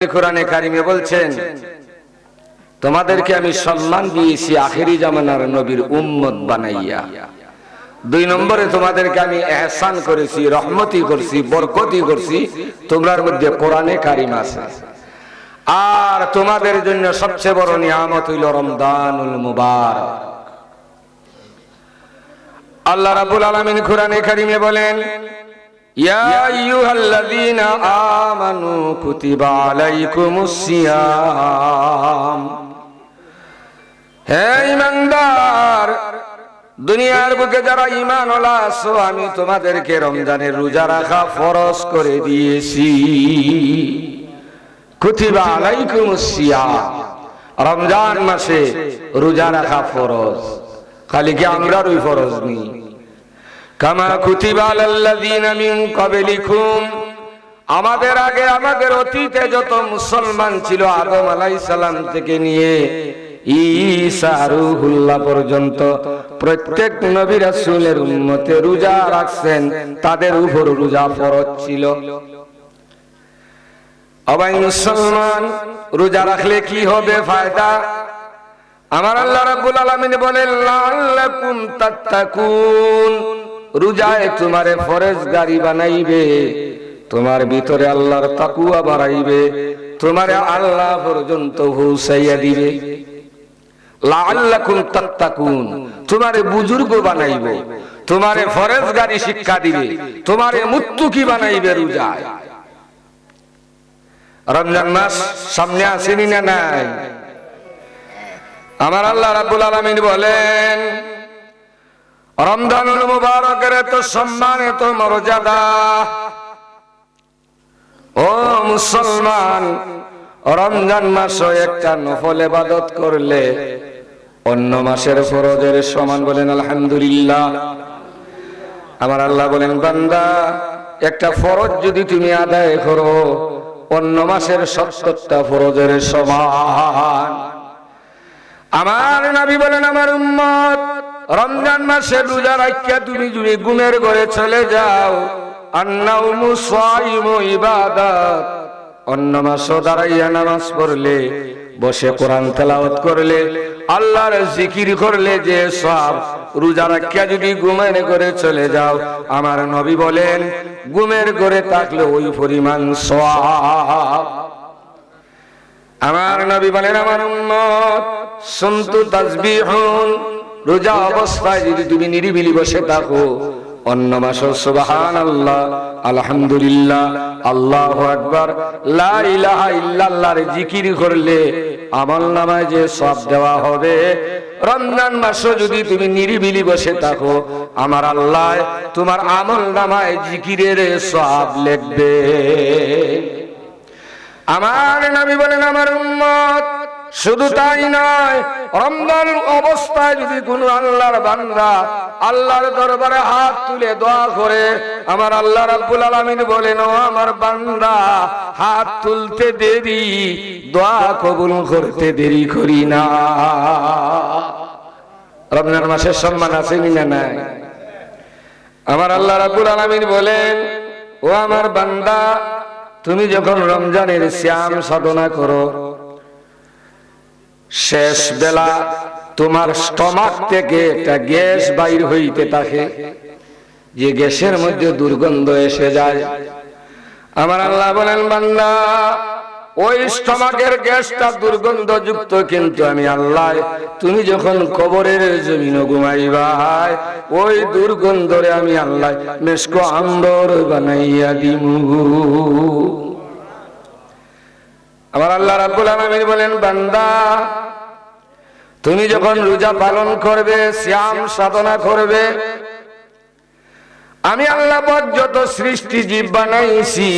কোরআনে কারিমে বলছেন, তোমাদেরকে আমি সম্মান দিয়েছি আখেরি জামানার নবীর উম্মত বানাইয়া। 2 নম্বরে তোমাদেরকে আমি ইহসান করেছি, রহমতি করছি, বরকতি করছি, তোমার মধ্যে কোরআনে কারিম আছে। আর তোমাদের জন্য সবচেয়ে বড় নিয়ামত হইল রমজানুল মুবারক। আল্লাহ রাব্বুল আলামিন কোরআনে কারিমে বলেন, ইয়া আইয়ুহাল্লাযীনা আমানু কুতিবা আলাইকুমুস সিয়াম। হে ঈমানদার, দুনিয়ার বুকে যারা ঈমানওয়ালা আছো, আমি তোমাদেরকে রমজানের রোজা রাখা ফরজ করে দিয়েছি। কুতিবা আলাইকুমুস সিয়াম, রমজান মাসে রোজা রাখা ফরজ। খালি কি আমরারই ফরজ নেই? কামা কুতিবা আলাল্লাযীনা মিন ক্বাবলিকুম, আমাদের আগে আমাদের অতীতে যত মুসলমান ছিল, আদম আলাইহিস সালাম থেকে নিয়ে ঈসা রূহুল্লাহ পর্যন্ত প্রত্যেক নবী রাসূলের উম্মতে রোজা রাখছেন, তাদের উপর রোজা ফরজ ছিল। আবার মুসলমান রোজা রাখলে কি হবে ফায়দা? আমার আল্লাহ রাব্বুল আলামিন বলেন, লাআল্লাকুম তাত্তাকুন, রোজায় তোমারে ফরজগারি বানাইবে, তোমার ভিতরে আল্লাহর তাকওয়া বাড়াইবে, তোমারে আল্লাহ পর্যন্ত পৌঁছাইয়া দিবে। লাআল্লাকুম তাত্তাকুন, তোমারে বুজুর্গ বানাইবে, তোমারে ফরজগারি শিক্ষা দিবে, তোমারে মুত্তাকি বানাইবে রোজায়। রমজান মাস সামনে আসেনি না নাই? আমার আল্লাহ রাব্বুল আলামিন বলেন, রমজানুল মুবারকের এত সম্মান, এত মর্যাদা। ও মুসলমান, রমজান মাসে একটা নফল ইবাদত করলে অন্য মাসের ফরজের সমান। বলেন আলহামদুলিল্লাহ। আমার আল্লাহ বলেন, বান্দা, একটা ফরজ যদি তুমি আদায় করো, অন্য মাসের 70টা ফরজের সমান। আমার নবী বলেন, আমার উম্মত রমজান মাসে রোজা রাখিয়া তুমি যদি গুনাহের ঘরে চলে যাও, আন্নাউমু সাইমু ইবাদাত, অন্য মাসে দাঁড়াইয়া নামাজ পড়লে, বসে কোরআন তেলাওয়াত করলে, আল্লাহর জিকির করলে যে সওয়াব, রোজা রাখিয়া যদি গুমের ঘরে চলে যাও, আমার নবী বলেন গুমের ঘরে থাকলে ওই পরিমাণ সওয়াব। আমার নবী বলেন, আমার উম্মত শুনতু তাসবিহুন, রোজা অবস্থায় যদি তুমি নিরিবিলি বসে থাকো, অন্য মাসে সুবহানাল্লাহ, আলহামদুলিল্লাহ, আল্লাহু আকবার, লা ইলাহা ইল্লাল্লাহর জিকির করলে আমলনামায় যে সওয়াব দেওয়া হবে, রমজান মাসে যদি তুমি নিরিবিলি বসে থাকো, আমার আল্লাহ তোমার আমলনামায় জিকিরের সওয়াব লিখবে। আমার নবী বলেন, আমার উম্মত শুধু তাই নয়, রমজান অবস্থায় যদি কোন আল্লাহর বান্দা আল্লাহর দরবারে হাত তুলে দোয়া করে, আমার আল্লাহ রাব্বুল আলামিন বলেন, ও আমার বান্দা, হাত তুলতে দেরি, দোয়া কবুল করতে দেরি করি না। রমজান মাসের সম্মান আছে না নাই? আমার আল্লাহ রাব্বুল আলামিন বলেন, ও আমার বান্দা, তুমি যখন রমজানের সিয়াম সাধনা করো, শেষ বেলা তোমার স্টমাক থেকে একটা গ্যাস বাইর হইতে থাকে, যে গ্যাসের মধ্যে দুর্গন্ধ এসে যায়। আমার আল্লাহ বলেন, বান্দা, ওই স্টমাকের গ্যাসটা দুর্গন্ধযুক্ত, কিন্তু আমি আল্লাহ তুমি যখন কবরের জমিনে ঘুমাইবা, ওই দুর্গন্ধরে আমি আল্লাহ মেশকো আম্বর বানাইয়া দিমু। আমার আল্লাহ রাব্বুল আলামিন বলেন, বান্দা, তুমি যখন রোজা পালন করবে, সিয়াম সাধনা করবে, আমি আল্লাহ পাক যত সৃষ্টি জীব বানাইছি,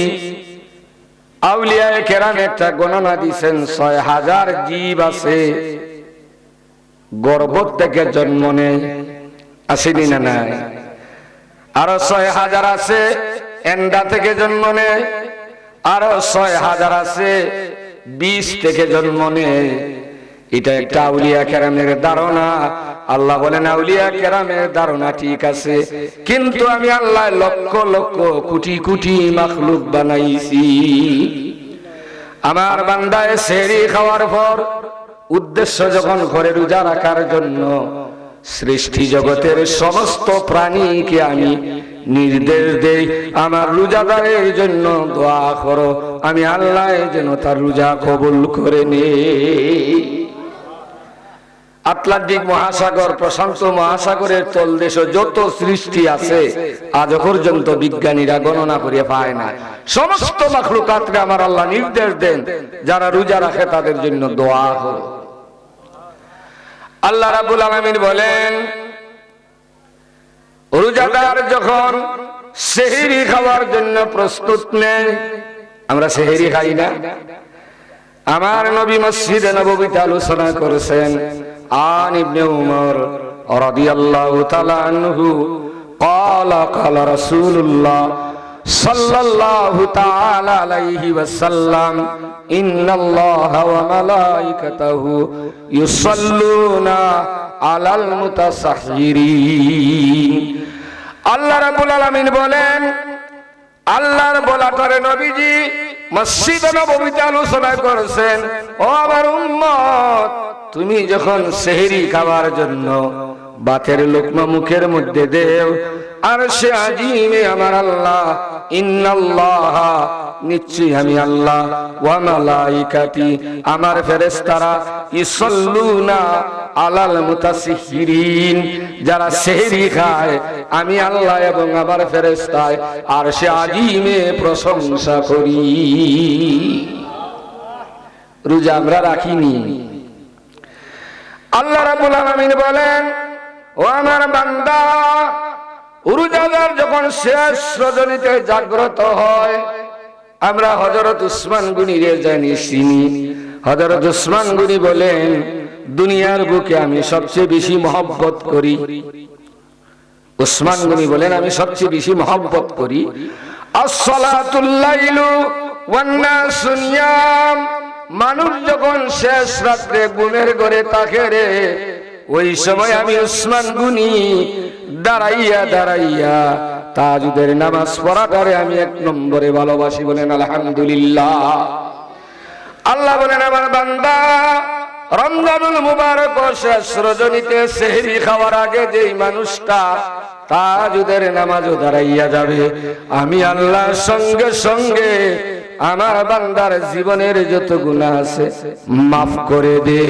আউলিয়ায়ে কেরাম একটা গণনা দিয়েছেন, 6000 জীব আছে গর্ভ থেকে জন্ম নেয়, আসেনি না নাই? আরো 6000 আছে এন্ডা থেকে জন্ম নেয়, আরো 6000 আছে বীজ থেকে জন্ম নেয়। এটা একটা আউলিয়া কেরামের ধারণা। আল্লাহ বলেন, আউলিয়া কেরামের ধারণা ঠিক আছে, কিন্তু আমি আল্লাহ লক্ষ লক্ষ কোটি কোটি মাখলুক বানাইছি। আমার বান্দায় সেহরি খাওয়ার পর উদ্দেশ্য যখন করে রোজা রাখার জন্য সৃষ্টি জগতের সমস্ত প্রাণীকে আমি নির্দেশ দেই, আমার রোজাদারের জন্য দোয়া করো, আমি আল্লাহ যেন তার রোজা কবুল করে নেই। আটলান্টিক মহাসাগর, প্রশান্ত মহাসাগরের তলদেশে যত সৃষ্টি আছে আজ পর্যন্ত বিজ্ঞানীরা গণনা করে পায় না। সমস্ত মাখলুকাতকে আমার আল্লাহ নির্দেশ দেন যারা রোজা রাখে তাদের জন্য দোয়া করো। আল্লাহ রাব্বুল আলামিন বলেন, রোজাদার যখন সেহরি খাওয়ার জন্য প্রস্তুত নেয়, আমরা সেহরি খাই না, আমার নবী মসজিদে নববীতে আলোচনা করেছেন, আন ইবনে উমর রাদিয়াল্লাহু তাআলা আনহু قال قال رسول الله صلى الله تعالى عليه وسلم إن الله وملائكته يصلون على المتسحرين। আল্লাহ রাব্বুল আলামিন বলেন, আল্লাহর বলাটারে নবীজি মসজিদে নববীতে আলোচনা করেছেন, ও আমার উম্মত, তুমি যখন সেহরি খাওয়ার জন্য ভাতের লোকমা মুখের মধ্যে দেও, আর সে আজিমে আমার আল্লাহ, ইন্নাল্লাহ, নিশ্চয়ই আমি আল্লাহ, ওয়া মালাইকাতি, আমার ফেরেশতারা, ইসাল্লুনা আলাল মুতাসিহিরিন, যারা সেহরি খায় আমি আল্লাহ এবং আমার ফেরেশতায় আর সে আজিমে প্রশংসা করি। রোজা আমরা রাখিনি। আল্লাহ রাব্বুল আলামিন বলেন, ও আমার বান্দা, রোজাদার যখন শেষ রজনীতে জাগ্রত হয়, আমরা হযরত উসমান গনিরে জানি চিনি। হযরত উসমান গনি বলেন, দুনিয়ার বুকে আমি সবচেয়ে বেশি মহব্বত করি। উসমান গনি বলেন, আমি সবচেয়ে বেশি মহব্বত করি as-salatul লাইলু ওয়ান নাসু নিয়াম, মানুষ যখন শেষ রাত্রে ঘুমের ঘরে থাকে রে, ওই সময় আমি উসমান গনি দাঁড়াইয়া দাঁড়াইয়া তাহাজ্জুদের নামাজ পড়াটারে আমি এক নম্বরে ভালোবাসি। বলেন আলহামদুলিল্লাহ। আল্লাহ বলেন, আমার বান্দা, রমজানুল মুবারক শেষ রজনীতে সেহরি খাওয়ার আগে যেই মানুষটা তাহাজ্জুদের নামাজও দাঁড়াইয়া যাবে, আমি আল্লাহর সঙ্গে সঙ্গে আমার বান্দার জীবনের যত গুনাহ আছে মাফ করে দে।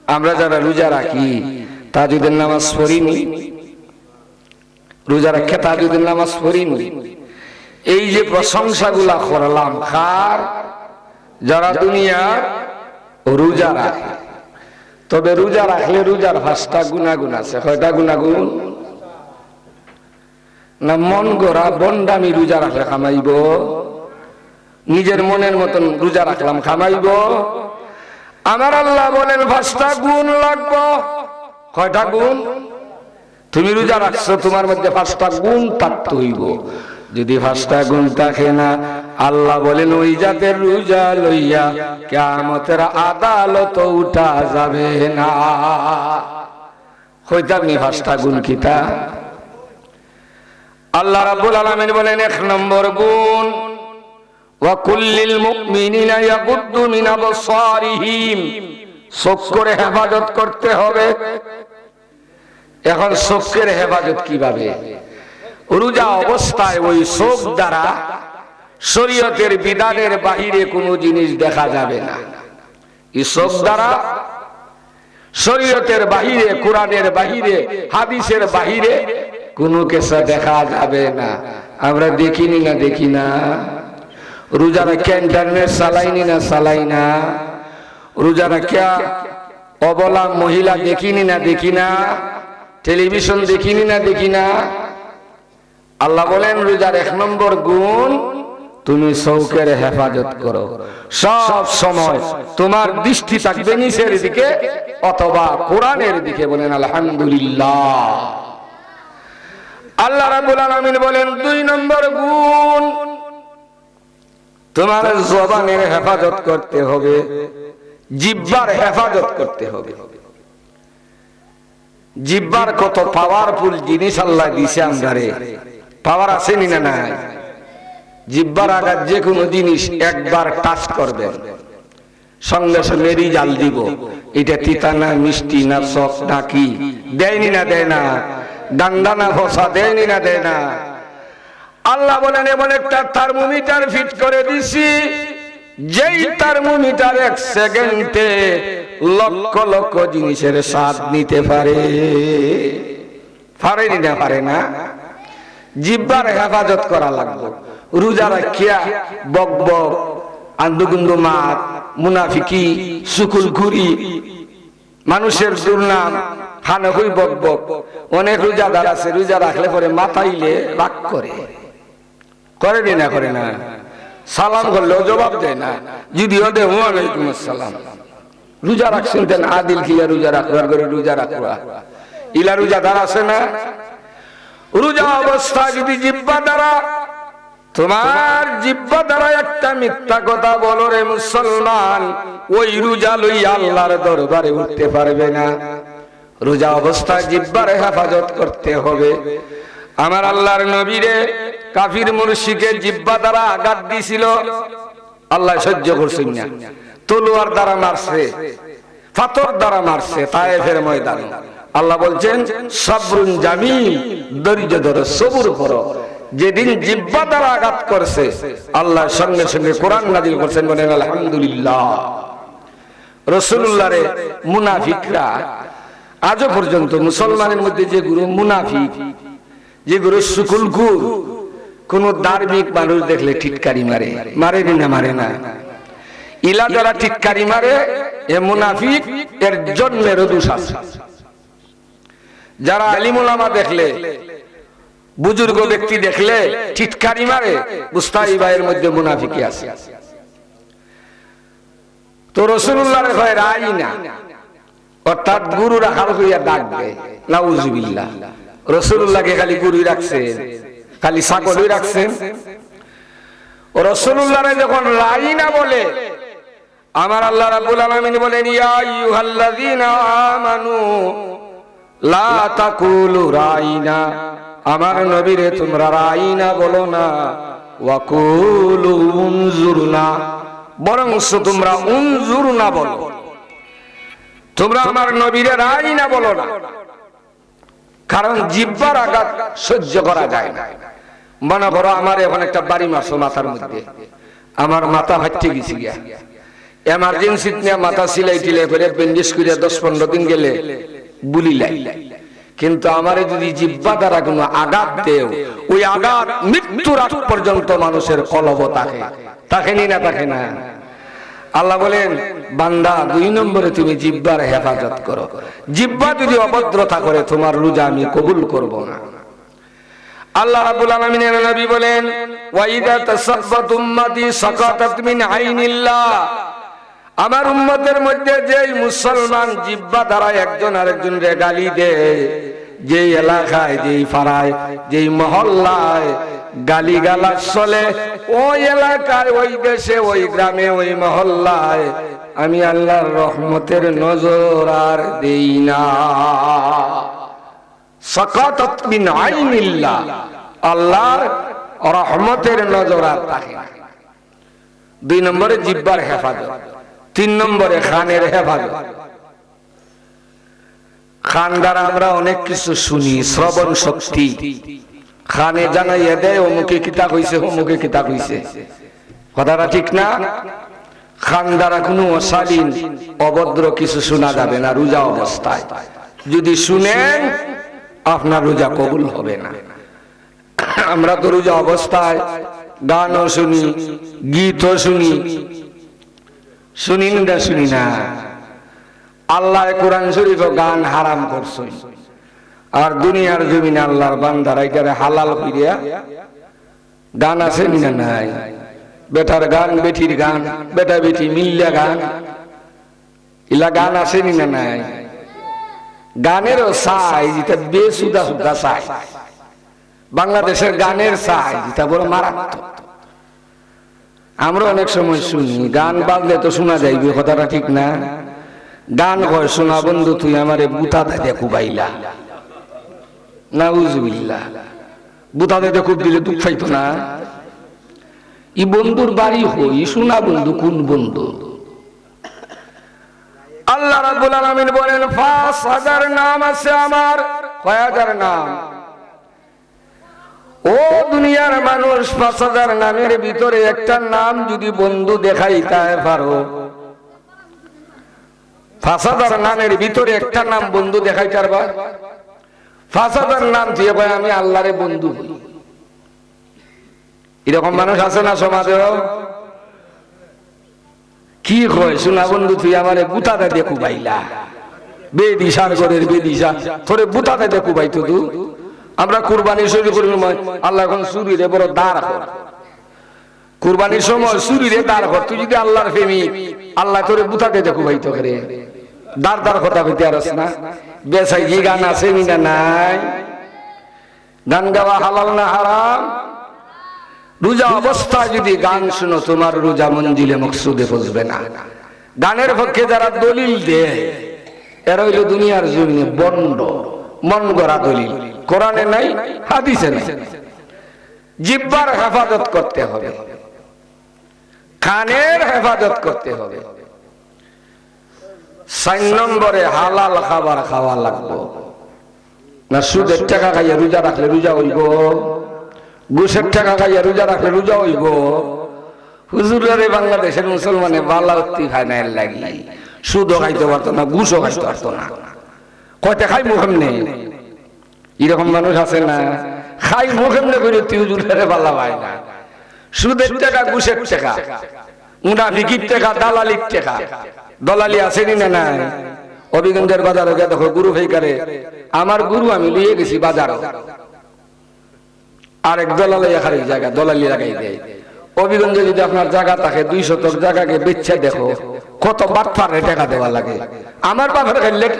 আমরা যারা রোজা রাখি তাহাজ্জুদের নামাজ পড়িনি, রোজা রাখে তাহাজ্জুদের নামাজ পড়িনি, এই যে প্রশংসাগুলা করলাম কার? যারা দুনিয়া রোজা রাখে। তবে রোজা রাখলে রোজার 5টা গুনাগুণ আছে। কয়টা গুনাগুণ? না মন গড়া বন্ডামি রোজা রাখলে খামাইব, নিজের মনের মতন রোজা রাখলাম খামাইব। আমার আল্লাহ বলেন 5টা গুণ লাগবে। কয়টা গুণ? তুমি রোজা রাখছো, তোমার মধ্যে 5টা গুণ থাকতে হইব। যদি 5টা গুণ থাকে না, আল্লাহ বলেন ওই জাতের রোজা লইয়া কিয়ামতের আদালত উঠা যাবে না। কইতাম নি 5টা গুণ কিতা? আল্লাহ রাব্বুল আলামিন বলেন, 1 নম্বর গুণ, ওয়া কুল্লিল মুমিনিনা ইয়াগুদ্দু মিন আবসারিহিম, চোখের হেফাজত করতে হবে। এখন চোখের হেফাজত কিভাবে? রোজা অবস্থায় ওই চোখ দ্বারা শরীয়তের বিধানের বাহিরে কোনো জিনিস দেখা যাবে না। এই চোখ দ্বারা শরীয়তের বাহিরে, কোরআনের বাহিরে, হাদিসের বাহিরে কোনো কিছু দেখা যাবে না। আমরা দেখিনি না? দেখি না? রোজা রাখা ইন্টারনেট চালাইনি না? চালাই না? রোজা রাখা অবলা মহিলা দেখিনি না? দেখি না? টেলিভিশন দেখিনি না? দেখি না? আল্লাহ বলেন রোজার 1 নম্বর গুণ, তুমি চোখের হেফাজত করো। সব সময় তোমার দৃষ্টি থাকবে নিচের দিকে অথবা কোরআনের দিকে। বলেন আলহামদুলিল্লাহ। আল্লাহ রাব্বুল আলামিন বলেন 2 নম্বর গুণ, তোমার জবানের হেফাজত করতে হবে, জিহ্বার হেফাজত করতে হবে। জিহ্বার কত পাওয়ারফুল জিনিস আল্লাহ দিছে আমারে। পাওয়ার আছে নি না? নাই? জিহ্বার আঘাত যে কোনো জিনিস একবার টাচ করবেন, সঙ্গে সঙ্গে রিজাল দিব, এটা তিতা না মিষ্টি না সফট না কি, দেয়নি না দেয় না, ডান্ডা না ভসা, দেয়নি না দেয় না। আল্লাহ বলেন এমন একটা থার্মোমিটার ফিট করে দিছি, যেই থার্মোমিটার 1 সেকেন্ডে লক্ষ লক্ষ জিনিসের স্বাদ নিতে পারে। পারেনি না পারে না? জিহ্বার হেফাজত করা লাগবে। রোজা রাখিয়া বক বক, আন্দুগুন্দু মাত, মুনাফিকি, সুকুল ঘুরি, মানুষের দুর্নাম, হানহুই বক বক। অনেক রোজাদার আছে রোজা রাখলে পরে মাথাইলে রাগ করে, করেনি না করে না? সালাম করলেও জবাব দেয় না, যদিও দে ওয়ালাইকুম আসসালাম। রোজা রাখছেন তেন আদিল খিয়া রোজা রাখবার করে রোজা রাখবা, ইলা রোজাদার আছে না? রোজা অবস্থা যদি জিহ্বা দ্বারা, তোমার জিহ্বা দ্বারা একটা মিথ্যা কথা বলো রে মুসলমান, ওই রোজা লইয়া আল্লাহর দরবারে উঠতে পারবে না। রোজা অবস্থায় জিহ্বার হেফাজত করতে হবে। আমার আল্লাহর নবীরে কাফির মুরশিকে জিহ্বা দ্বারা আঘাত দিছিল, আল্লাহ সহ্য করছেন না, তলোয়ার দ্বারা মারছে, পাথর দ্বারা মারছে তায়েফের ময়দানে। আল্লাহ বলছেন সাবরুন জামিল, ধৈর্য ধরো, সবুর করো। যেদিন জিহ্বা দ্বারা আঘাত করছে আল্লাহ সঙ্গে সঙ্গে কোরআন নাজিল করছেন, বলেন আলহামদুলিল্লাহ। রাসূলুল্লাহরে মুনাফিকরা আজও পর্যন্ত মুসলমানের মধ্যে যে গুরু মুনাফিক, যে গুরু সুকুল গুর, কোন ধার্মিক মানুষ দেখলে টিটকারি মারে, মারে না মারে না? ইলা যারা টিটকারি মারে এ মুনাফিক, এর জন্মের দোষ আছে। যারা আলিম উলামা দেখলে, বুজুর্গ ব্যক্তি দেখলে টিটকারি মারে, বুঝতাই ভাইয়ের মধ্যে মুনাফিকি আছে। তো রাসূলুল্লাহর হয় রাই না, অর্থাৎ গুরু রাখাল হইয়া ডাকবে, নাউজুবিল্লাহ। রাসূলুল্লাহকে খালি গুরু রাখছেন, খালি ছাগলই রাখছেন। ও রাসূলুল্লাহরে যখন রাই না বলে, আমার আল্লাহ রাব্বুল আলামিন বলেন ইয়া আইয়ুহাল্লাযীনা আমানু লা তাকুলু রাইনা, আমার নবীরে তোমরা রাইনা বলো না, ওয়া কুলু উনজুরনা, বরং তোমরা উনজুরনা বলো। তোমরা আমার নবীরে রাইনা বলো না, কারণ জিহ্বার আঘাত সহ্য করা যায় না। মনে করো আমার এখন একটা বাড়ি মারছো মাথার মধ্যে, আমার মাথা ফাটতে গেছে গিয়া, এমার্জেন্সি নিয়ে মাথা সিলাই টিলাই করে ব্যান্ডেজ করে 10-15 দিন গেলে বুলি লাই। কিন্তু আমারে যদি জিহ্বা দ্বারা কোনো আঘাত দেও, ওই আঘাত মৃত্যুর আগ পর্যন্ত মানুষের কলব থাকে, থাকেনি না থাকে না? আল্লাহ বলেন বান্দা 2 নম্বরে তুমি জিহ্বার হেফাজত করো। জিহ্বা যদি অভদ্রতা করে তোমার রোজা আমি কবুল করব না। আল্লাহ রাব্বুল আলামিনের নবী বলেন ওয়া ইযা তাসাব্বাত উম্মতি সাকাতাত মিন আইনিল্লাহ, আমার উম্মতের মধ্যে যেই মুসলমান জিহ্বা দ্বারা একজন আরেকজনকে গালি দেয়, যেই এলাকায়, যেই পাড়ায়, যেই মহল্লায় গালি গালাজ চলে, ওই এলাকায়, ওই দেশে, ওই গ্রামে, ওই মহল্লায় আমি আল্লাহর রহমতের নজর আর দেই না। সাকাতাত মিন আইনিল্লাহ, আল্লাহর রহমতের নজর আর থাকে না। 2 নম্বরে জিহ্বার হেফাজত। 3 নম্বরে খানের হেফাজত। খান দ্বারা আমরা অনেক কিছু শুনি, শ্রবণ শক্তি। খানে জানাইয়া দেয় অমুকে কিতা কইছে, অমুকে কিতা কইছে, কথাটা ঠিক না? খান দ্বারা কোনো অশালীন অভদ্র কিছু শোনা যাবে না রোজা অবস্থায়। যদি শুনেন আপনার রোজা কবুল হবে না। আমরা তো রোজা অবস্থায় গানও শুনি, গীতও শুনি, শুনি না শুনি না? আল্লাহ কোরআন শরীফে গান হারাম করছেন, আর দুনিয়ার জমিনে আল্লাহর বান্দারা এটারে হালাল করিয়া গান আছে না নাই? বেটার গান, বেটির গান, বেটা বেটি মিল্লা গান, ইলা গান আছে না নাই? গানেরও সাইজ এটা বেসুদা সুদা সাইজ। বাংলাদেশের গানের সাইজ এটা বড় মারাত্মক। আমরা অনেক সময় শুনি, গান বাজলে তো শোনা যাইবে, কথাটা ঠিক না? গান কয় শোনা বন্ধু তুই আমারে বুতা দে কুবাইলা, নাউজুবিল্লাহ। বুতা দে খুব দিলে দুঃখ পাইতো না? ই বন্ধুর বাড়ি হই শোনা বন্ধু কোন বন্ধু? আল্লাহ রাব্বুল আলামিন বলেন 5000 নাম আছে আমার। কয় হাজার নাম? ও দুনিয়ার মানুষ, 5000 নামের ভিতরে একটা নাম যদি বন্ধু দেখাইতে পারো, 5000 নামের ভিতরে একটা নাম বন্ধু দেখাইতে পারবা? 5000 নাম দিয়ে ভাই আমি আল্লাহরে বন্ধু হই, এরকম মানুষ আছে না সমাজে? কি কয় শোনা বন্ধু তুই আমারে বুতাতে দেখু বাইলা, বেদিশার ঘরের বেদিশা তোরে বুতাতে দেখু ভাই। তো আমরা কুরবানি শুরু করি, আল্লাহ এখন চুরিরে বড় দাঁড় কর, কুরবানির সময় চুরিরে দাঁড় কর। তুই যদি আল্লাহর প্রেমিক, আল্লাহ তোরে বুতাতে দেখু ভাই, তো করে দাঁড় দাঁড় কথা কইতে আরস না? বেসাই কি গান আছে না নাই? গান গাওয়া হালাল না হারাম? রোজা অবস্থায় যদি গান শুনো তোমার রোজা মঞ্জিলে মকসুদে পৌঁছবে না। গানের পক্ষে যারা দলিল দেয় এরা হইল দুনিয়ার জমিনে বন্ড, মন গড়া দলিল। কোরআনে নাই, হাদিসে নাই। জিহ্বার হেফাজত করতে হবে, কানের হেফাজত করতে হবে। 4 নম্বরে হালাল খাবার খাওয়া লাগবে না। সুদের টাকা খাইয়া রোজা রাখলে রোজা হইব, ঘুষের টাকা খাইয়া রোজা রাখলে রোজা হইব। হুজুরের বাংলাদেশের মুসলমানে বালাউত্তি খায় না, এর লাগি সুদও খাইতে পারতো না, ঘুষও খাইতে পারতো না। কয়টা খাই মুখেম নেই, এরকম মানুষ আছে না? খাই মুখেম নে করে তুই হুজুরের বালা পায় না। সুদের টাকা, ঘুষের টাকা, মুনাফিকির টাকা, দালালির টাকা। দলালি আসেনি না নাই? অভিগঞ্জের বাজারে গিয়ে দেখো গুরু ফেকারে, আমার গুরু আমি লিয়ে গেছি বাজারও, আরেক দলালি এখানে জায়গা দলালি লাগাই দেয়। অভিগঞ্জে যদি আপনার জায়গা থাকে 2 শতক জায়গাকে বেচে দেখো কত বাটফারে টাকা দেওয়া লাগে। আমার বাপের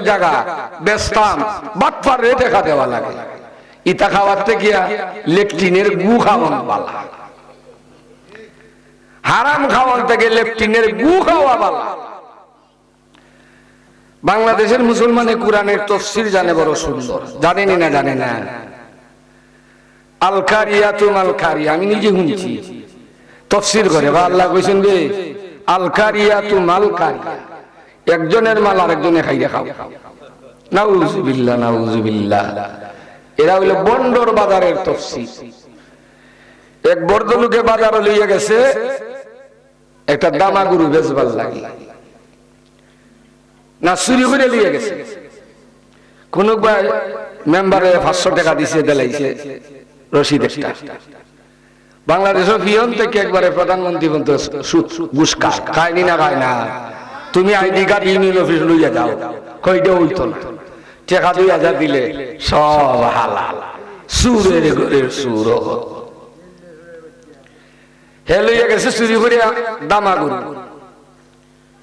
জায়গা বেচতাম, বাটফারে টাকা দেওয়া লাগে। ইটা খাওয়াতে গিয়া লেকটিনের গু খাওয়ান বালা, হারাম খাওয়ান থেকে লেকটিনের গু খাওয়া বালা। বাংলাদেশের মুসলমানে কোরআনের তাফসীর জানে বড় সুন্দর, জানেনি না? জানে না? আল কারিয়াতু মাল কারিয়া, আমি নিজে শুনছি তাফসীর করে। বা আল্লাহ কইছেন যে আল কারিয়াতু মাল কারিয়া, একজনের মাল আরেকজনে খাইয়া খাও। নাউযুবিল্লাহ, নাউযুবিল্লাহ। এরা হইল বন্ডর বাজারের তাফসীর। এক বর্দলুকে বাজারে লইয়া গেছে একটা দামা গরু বেচবার লাগে, না চুরি করে লিয়ে গেছে। কোন মেম্বারে 500 টাকা দিছে, দেলাইছে রশিদ একটা। বাংলাদেশের পিয়ন থেকে একবারে প্রধানমন্ত্রী পর্যন্ত সুদ ঘুষ খায়নি না? খায় না? তুমি আইডি কার্ড ইউনিয়ন অফিস লইয়া যাও, কইটা হইতো না। টাকা 2000 দিলে সব হালাল, সুরের ঘরের সুর। হে লইয়া গেছে চুরি করে দামা গরু,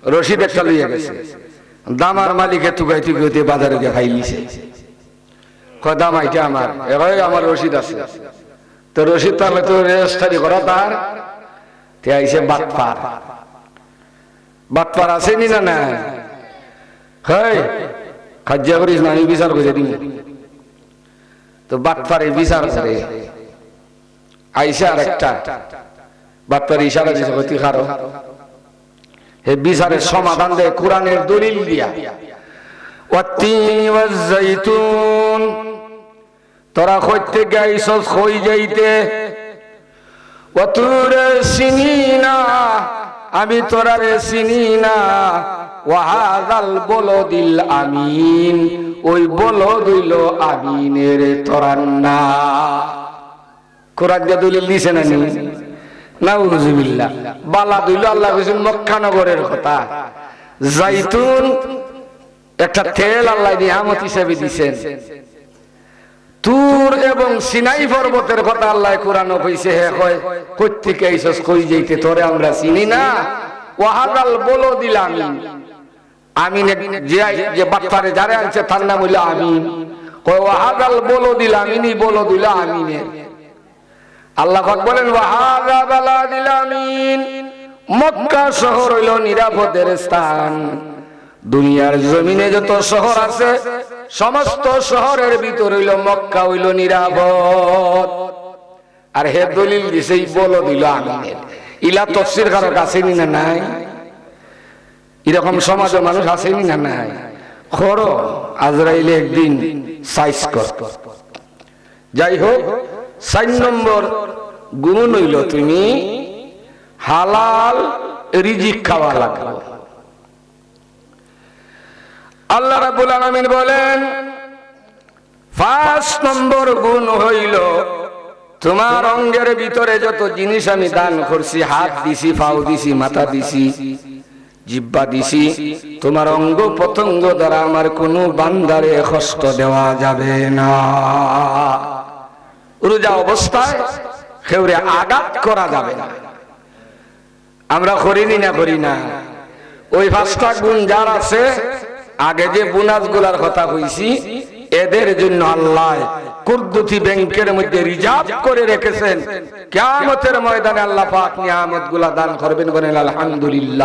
রশিদ একটা লইয়া গেছে। দামার মালিকে তুকাই তুকাইতে বাজারে গিয়ে খাইলিছে। কয় দাম আইটা আমার, এবার আমার রশিদ আছে। তো রশিদ তাহলে তো রেজিস্ট্রি করা তার, তে আইছে বাটপার। বাটপার আছে নি না? নাই। হয় খাজ্জা করিস না, আমি বিচার করে দিই। তো বাটপারে বিচার করে আইসা আর একটা বাটপার ইশারা দিছে, তুই খারো। হে বিচারের সমাধান দেয় কোরআনের দলিল দিয়া। ওয়াত্তিনি ওয়াজ-যাইতুন, তোরা কইতে গাইছস কই যাইতে। ওয়াতুরে সিনিনা, আমি তোরারে চিনি না। ওয়াহাযাল বলদিল আমিন, ওই বলদ হইল আমিনের তোরার না। কোরআন দিয়ে দলিল দিছে না? নাউযুবিল্লাহ। বালা দইল আল্লাহ কইছেন মক্কা নগরের কথা। জাইতুন একটা তেল আল্লাহ নিয়ামত হিসেবে দিবেন। তুর এবং সিনাই পর্বতের কথা আল্লাহ কোরআনে কইছে। হে কয় কই থেকে আইছস, কই যাইতে, তোরে আমরা চিনি না। ওয়াহাদাল বলদিল আমিন, আমিন যে বাটপারে যারে আনছে তার নাম হইল আমিন। কয় ওয়াহাদাল বলদিল আমিনই বলদিল আমিনের। আল্লাহ পাক বলেন ওয়াহাদা বালাদিল আমিন, মক্কা শহর হইল নিরাপদের স্থান। দুনিয়ার জমিনে যত শহর আছে সমস্ত শহরের ভিতর হইল মক্কা হইল নিরাপদ। আর হে দলিল দিছে বলদ হইল আমিনের। ইলা তফসির কারো আসেনি না নাই? এরকম সমাজে মানুষ আসেনি না নাই? খরো আজরাইলে একদিন সাইজ কর। যাই হোক, 4 নম্বর গুণ হইল তুমি হালাল রিজিক খাওয়া লাগবে। আল্লাহ রাব্বুল আলামিন বলেন 5 নম্বর গুণ হইল তোমার অঙ্গের ভিতরে যত জিনিস আমি দান করছি, হাত দিছি, পাও দিছি, মাথা দিছি, জিহ্বা দিছি, তোমার অঙ্গ প্রত্যঙ্গ দ্বারা আমার কোনো বান্দারে কষ্ট দেওয়া যাবে না। রোজা অবস্থায় কেউরে আঘাত করা যাবে না। আমরা করিনি না করি না? ওই 5টা গুণ যার আছে, আগে যে বোনাস গুলার কথা কইছি, এদের জন্য আল্লাহ কুরদুতি ব্যাংকের মধ্যে রিজার্ভ করে রেখেছেন। কিয়ামতের ময়দানে আল্লাহ পাক নিয়ামত গুলা দান করবেন, বলেন আলহামদুলিল্লাহ।